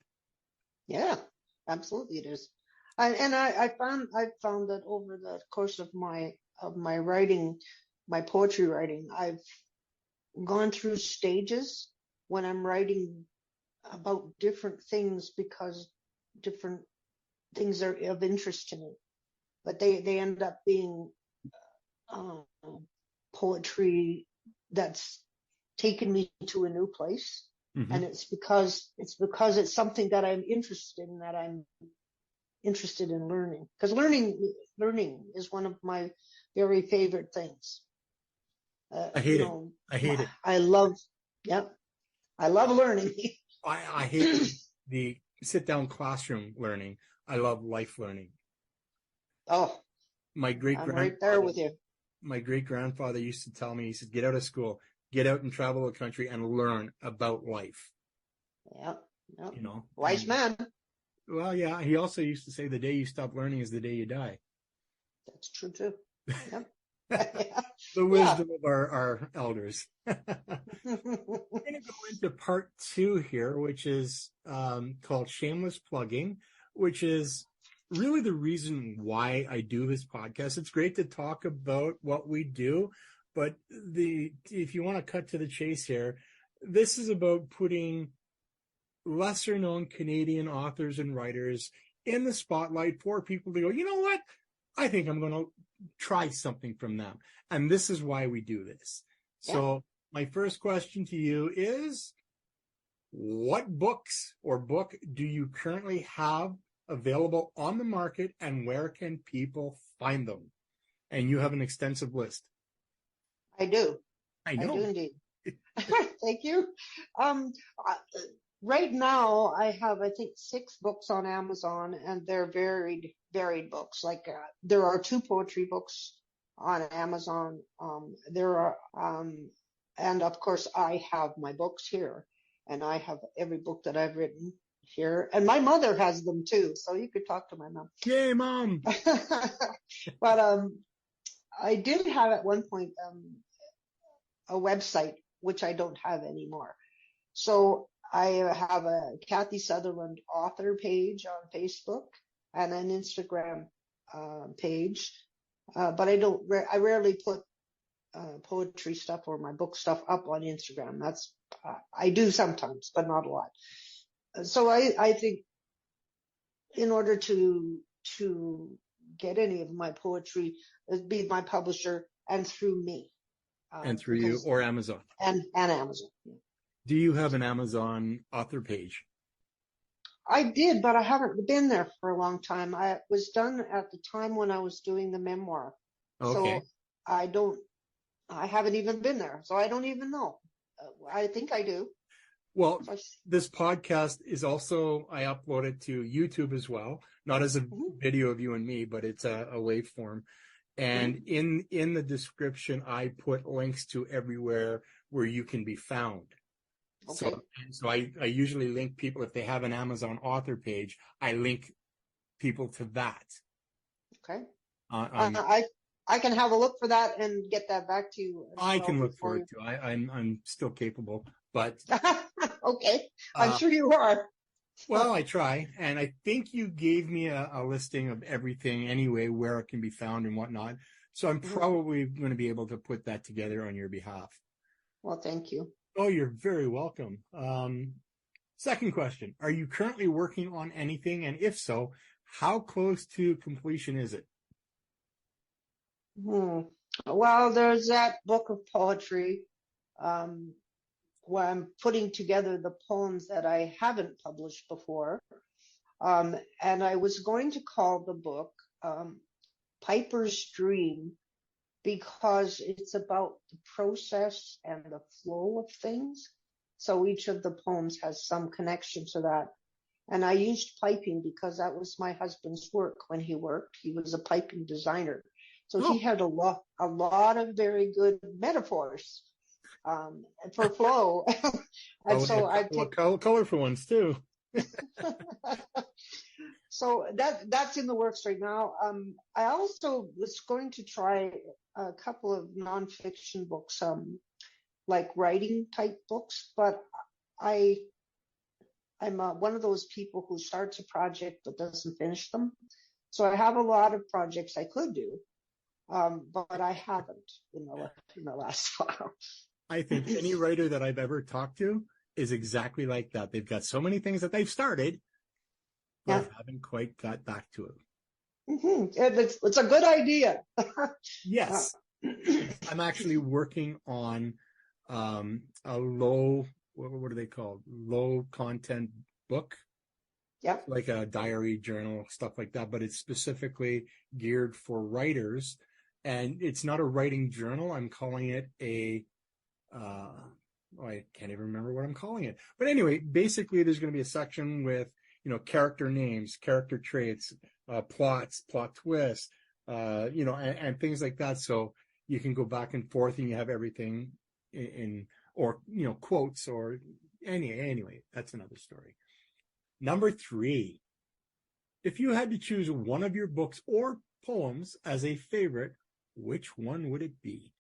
Yeah, absolutely it is. I found that over the course of my writing, my poetry writing, I've gone through stages when I'm writing about different things because different things are of interest to me. But they end up being um, poetry that's taken me to a new place. Mm-hmm. And it's because it's something that I'm interested in, that I'm interested in learning. Because learning is one of my very favorite things. I hate it. I hate it. I love, yep, I love learning. I hate the sit down classroom learning. I love life learning. Oh, My great I'm right there with you. my great grandfather used to tell me, he said, get out of school, get out and travel the country and learn about life. Yep, yep. You know, Wise man. Well, yeah. He also used to say the day you stop learning is the day you die. That's true too. Yep. Yeah. The Yeah. wisdom of our elders. We're going to go into part 2 here, which is called Shameless Plugging, which is really the reason why I do this podcast. It's great to talk about what we do, but if you want to cut to the chase here, this is about putting lesser known Canadian authors and writers in the spotlight for people to go, you know what? I think I'm going to try something from them. And this is why we do this. Yeah. So my first question to you is, what books or book do you currently have available on the market, and where can people find them? And you have an extensive list. I do. I I do know. indeed. Thank you. Um, uh, right now I have, I think, 6 books on Amazon, and they're varied books. Like there are 2 poetry books on Amazon. And of course I have my books here, and I have every book that I've written here, and my mother has them too. So you could talk to my mom. Yay, Mom. But I did have at one point a website, which I don't have anymore. So I have a Kathie Sutherland author page on Facebook and an Instagram page, but I rarely put poetry stuff or my book stuff up on Instagram. I do sometimes, but not a lot. So I think in order to get any of my poetry, it'd be my publisher and through me. And through you or Amazon. And Amazon. Yeah. Do you have an Amazon author page? I did, but I haven't been there for a long time. I was done at the time when I was doing the memoir. Okay. So I haven't even been there. So I don't even know. I think I do. Well, this podcast is also, I upload it to YouTube as well, not as a video of you and me, but it's a waveform. And in the description, I put links to everywhere where you can be found. Okay. So I usually link people, if they have an Amazon author page, I link people to that. Okay. I can have a look for that and get that back to you. I can look for it too. I'm still capable, but okay. I'm sure you are. Well, I try, and I think you gave me a listing of everything anyway, where it can be found and whatnot. So I'm probably going to be able to put that together on your behalf. Well, thank you. Oh, you're very welcome. Second question. Are you currently working on anything? And if so, how close to completion is it? Well, there's that book of poetry where I'm putting together the poems that I haven't published before. And I was going to call the book Piper's Dream, because it's about the process and the flow of things. So each of the poems has some connection to that. And I used piping because that was my husband's work when he worked. He was a piping designer. So he had a lot of very good metaphors for flow. And so I take colorful ones too. So that's in the works right now. I also was going to try a couple of nonfiction books, like writing type books, but I'm one of those people who starts a project but doesn't finish them. So I have a lot of projects I could do, but I haven't in the last while. I think any writer that I've ever talked to is exactly like that. They've got so many things that they've started, but haven't quite got back to it. Mm-hmm. It's a good idea. Yes. I'm actually working on a low, what are they called? Low content book. Yeah. Like a diary, journal, stuff like that, but it's specifically geared for writers. And it's not a writing journal. I'm calling it I can't even remember what I'm calling it. But anyway, basically there's going to be a section with, character names, character traits, plots, plot twists, and things like that. So you can go back and forth and you have everything in quotes or anyway, that's another story. Number 3, if you had to choose one of your books or poems as a favorite, which one would it be?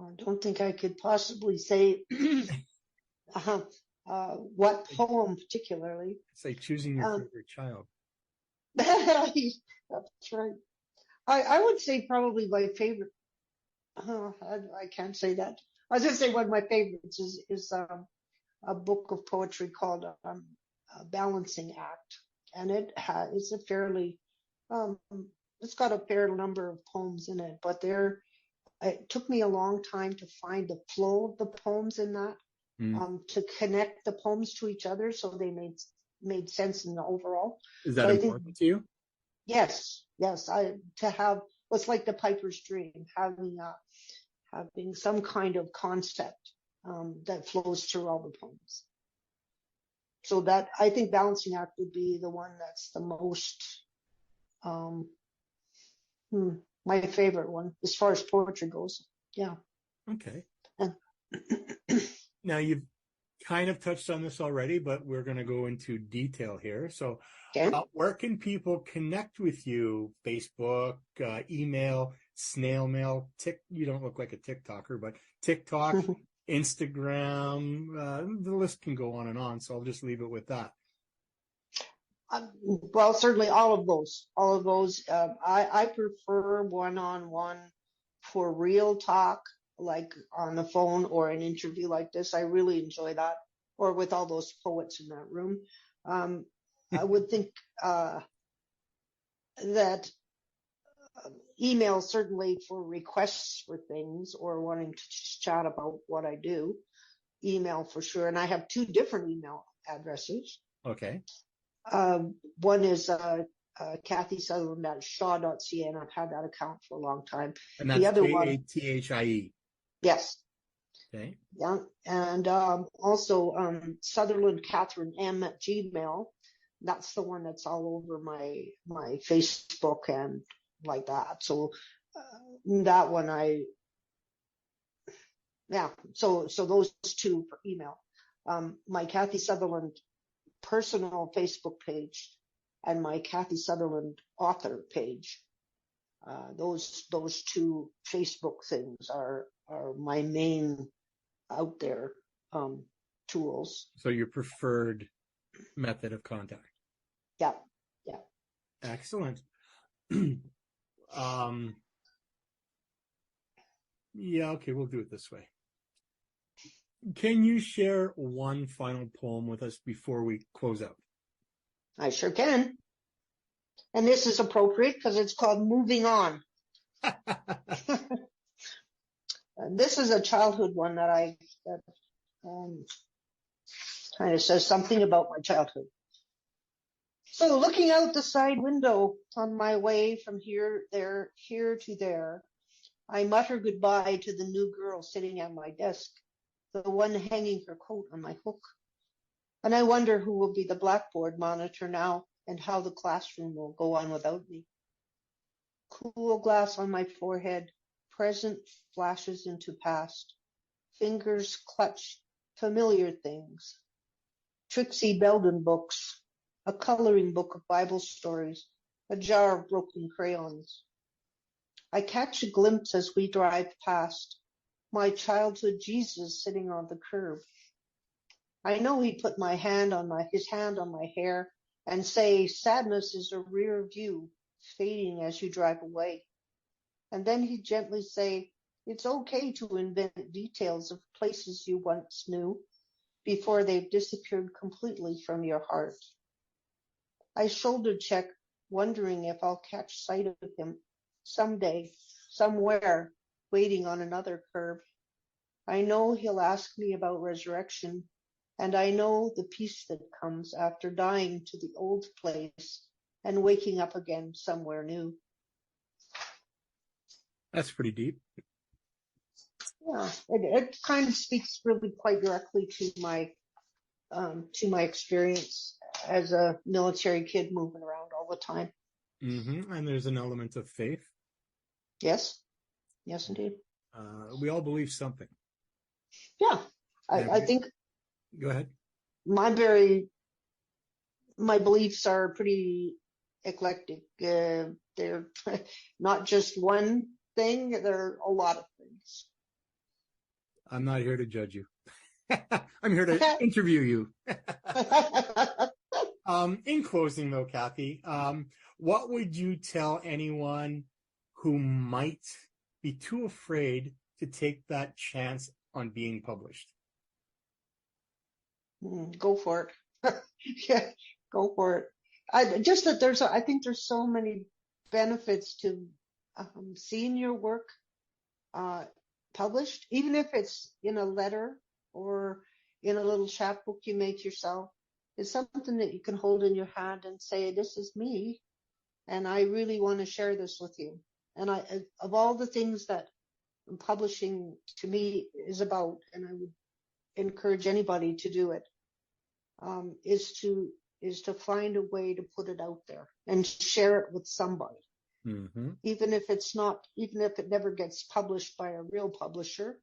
I don't think I could possibly say what poem particularly. It's like choosing your favorite child. That's right. I would say probably my favorite. I can't say that. I was going to say one of my favorites is a book of poetry called a Balancing Act, and it's a fairly it's got a fair number of poems in it, but it took me a long time to find the flow of the poems in that, to connect the poems to each other so they made sense in the overall. Is that important to you? Yes. To have what's like the Piper's Dream, having some kind of concept that flows through all the poems. So that I think Balancing Act would be the one that's the most my favorite one as far as poetry goes. Yeah. Okay. Now you've kind of touched on this already, but we're going to go into detail here. So where can people connect with you? Facebook, email, snail mail, you don't look like a TikToker, but TikTok, Instagram, the list can go on and on. So I'll just leave it with that. Well, certainly all of those. I prefer one-on-one for real talk, like on the phone or an interview like this. I really enjoy that, or with all those poets in that room. I would think that email, certainly for requests for things or wanting to chat about what I do, email for sure. And I have 2 different email addresses. Okay. One is Kathie Sutherland at shaw.ca, and I've had that account for a long time. And that's the other Kathie. Yes. Okay. Yeah. And also Sutherland Catherine M at Gmail. That's the one that's all over my Facebook and like that. So that one So those 2 for email. My Kathie Sutherland personal Facebook page and my Kathie Sutherland author page. Those 2 Facebook things are my main out there tools. So your preferred method of contact. Yeah. Excellent. Okay, we'll do it this way. Can you share one final poem with us before we close out? I sure can. And this is appropriate because it's called Moving On. This is a childhood one that kind of says something about my childhood. So looking out the side window on my way from here to there, I mutter goodbye to the new girl sitting at my desk, the one hanging her coat on my hook. And I wonder who will be the blackboard monitor now and how the classroom will go on without me. Cool glass on my forehead, present flashes into past. Fingers clutch familiar things. Trixie Belden books, a coloring book of Bible stories, a jar of broken crayons. I catch a glimpse as we drive past, my childhood Jesus sitting on the curb. I know he'd put his hand on my hair and say, sadness is a rear view, fading as you drive away. And then he'd gently say, it's okay to invent details of places you once knew before they've disappeared completely from your heart. I shoulder check, wondering if I'll catch sight of him someday, somewhere, waiting on another curb. I know he'll ask me about resurrection, and I know the peace that comes after dying to the old place and waking up again somewhere new. That's pretty deep. Yeah, it kind of speaks really quite directly to my experience as a military kid moving around all the time. Mm-hmm. And there's an element of faith. Yes, indeed. We all believe something. Yeah, I think. Go ahead. My beliefs are pretty eclectic. They're not just one thing. They're a lot of things. I'm not here to judge you. I'm here to interview you. In closing, though, Kathie, what would you tell anyone who might be too afraid to take that chance on being published? Go for it. Yeah, go for it. I think there's so many benefits to seeing your work published, even if it's in a letter or in a little chapbook you make yourself. It's something that you can hold in your hand and say, this is me, and I really want to share this with you. And of all the things that publishing to me is about, and I would encourage anybody to do it, is to find a way to put it out there and share it with somebody. Mm-hmm. Even if it never gets published by a real publisher,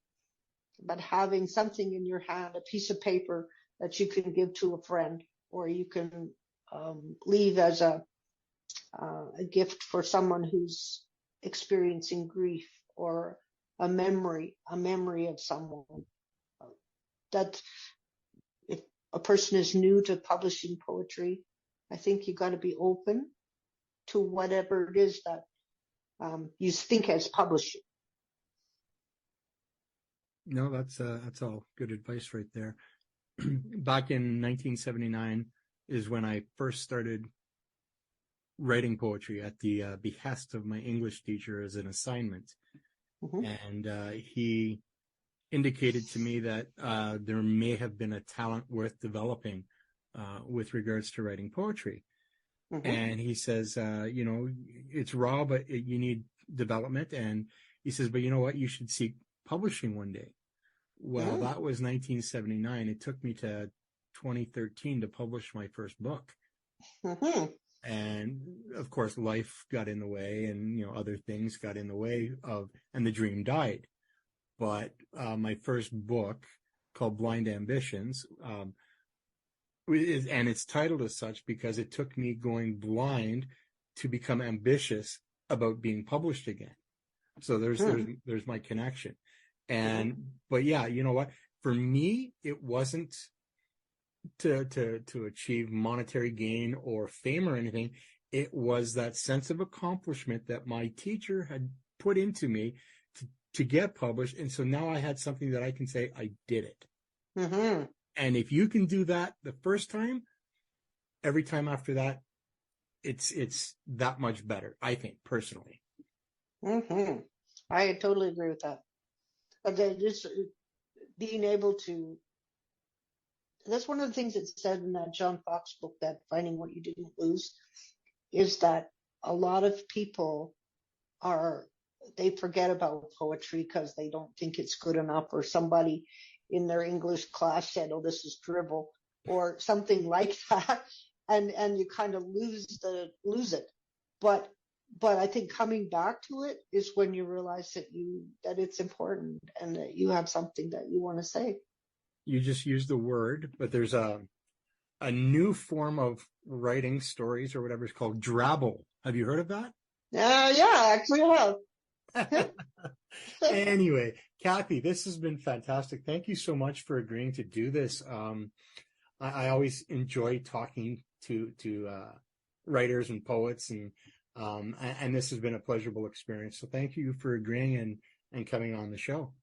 but having something in your hand, a piece of paper that you can give to a friend, or you can leave as a gift for someone who's experiencing grief, or a memory of someone. That if a person is new to publishing poetry, I think you got to be open to whatever it is that you think as publishing. No, that's all good advice right there. Back in 1979 is when I first started writing poetry at the behest of my English teacher as an assignment. Mm-hmm. And he indicated to me that there may have been a talent worth developing with regards to writing poetry. Mm-hmm. And he says, it's raw, but you need development. And he says, but you know what? You should seek publishing one day. Well, that was 1979. It took me to 2013 to publish my first book. Mm-hmm. And of course, life got in the way, and, other things got in the way and the dream died. But my first book, called Blind Ambitions, and it's titled as such because it took me going blind to become ambitious about being published again. So there's my connection. But yeah, you know what? For me, it wasn't to achieve monetary gain or fame or anything. It was that sense of accomplishment that my teacher had put into me to get published. And so now I had something that I can say, I did it. Mm-hmm. And if you can do that the first time, every time after that, it's that much better, I think, personally. Mm-hmm. I totally agree with that. Just being able to, that's one of the things that's said in that John Fox book, that Finding What You Didn't Lose, is that a lot of people are they forget about poetry because they don't think it's good enough, or somebody in their English class said, "Oh, this is dribble," or something like that, and you kind of lose it. But I think coming back to it is when you realize that it's important and that you have something that you want to say. You just used the word, but there's a new form of writing stories or whatever it's called, drabble. Have you heard of that? Yeah, actually I have. Anyway, Kathie, this has been fantastic. Thank you so much for agreeing to do this. I always enjoy talking to writers and poets, and this has been a pleasurable experience. So thank you for agreeing and coming on the show.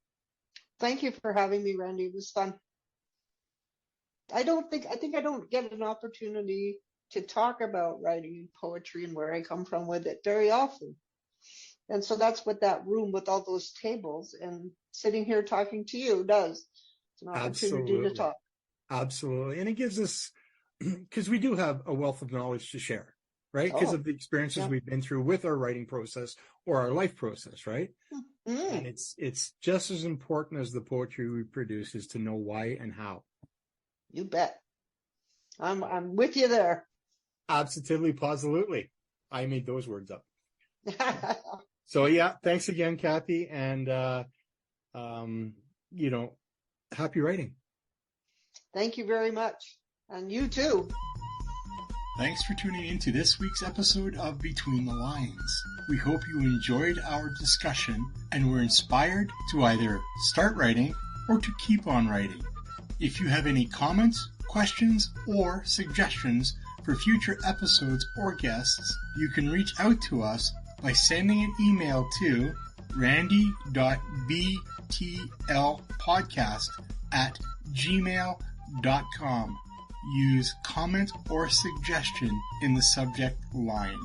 Thank you for having me, Randy. It was fun. I think I don't get an opportunity to talk about writing and poetry and where I come from with it very often. And so that's what that room with all those tables and sitting here talking to you does. It's an opportunity to talk. Absolutely. And it gives us, because we do have a wealth of knowledge to share, right? Because of the experiences we've been through with our writing process or our life process, right? Mm. And it's just as important as the poetry we produce is to know why and how. You bet. I'm with you there. Absolutely, positively. I made those words up. So yeah, thanks again, Kathie, and happy writing. Thank you very much, and you too. Thanks for tuning in to this week's episode of Between the Lines. We hope you enjoyed our discussion and were inspired to either start writing or to keep on writing. If you have any comments, questions, or suggestions for future episodes or guests, you can reach out to us by sending an email to randy.btlpodcast@gmail.com. Use comment or suggestion in the subject line.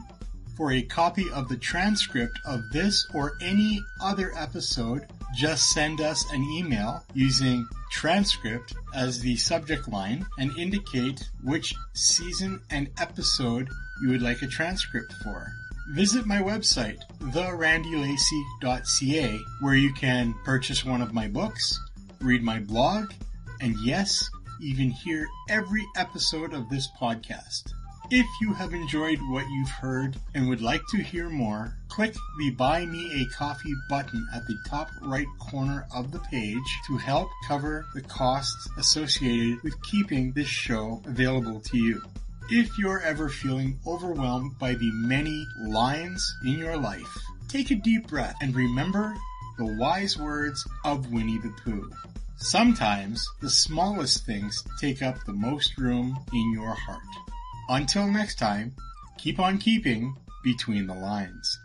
For a copy of the transcript of this or any other episode, just send us an email using transcript as the subject line and indicate which season and episode you would like a transcript for. Visit my website, therandylacey.ca, where you can purchase one of my books, read my blog, and yes, even hear every episode of this podcast. If you have enjoyed what you've heard and would like to hear more, click the Buy Me a Coffee button at the top right corner of the page to help cover the costs associated with keeping this show available to you. If you're ever feeling overwhelmed by the many lines in your life, take a deep breath and remember the wise words of Winnie the Pooh. Sometimes the smallest things take up the most room in your heart. Until next time, keep on keeping between the lines.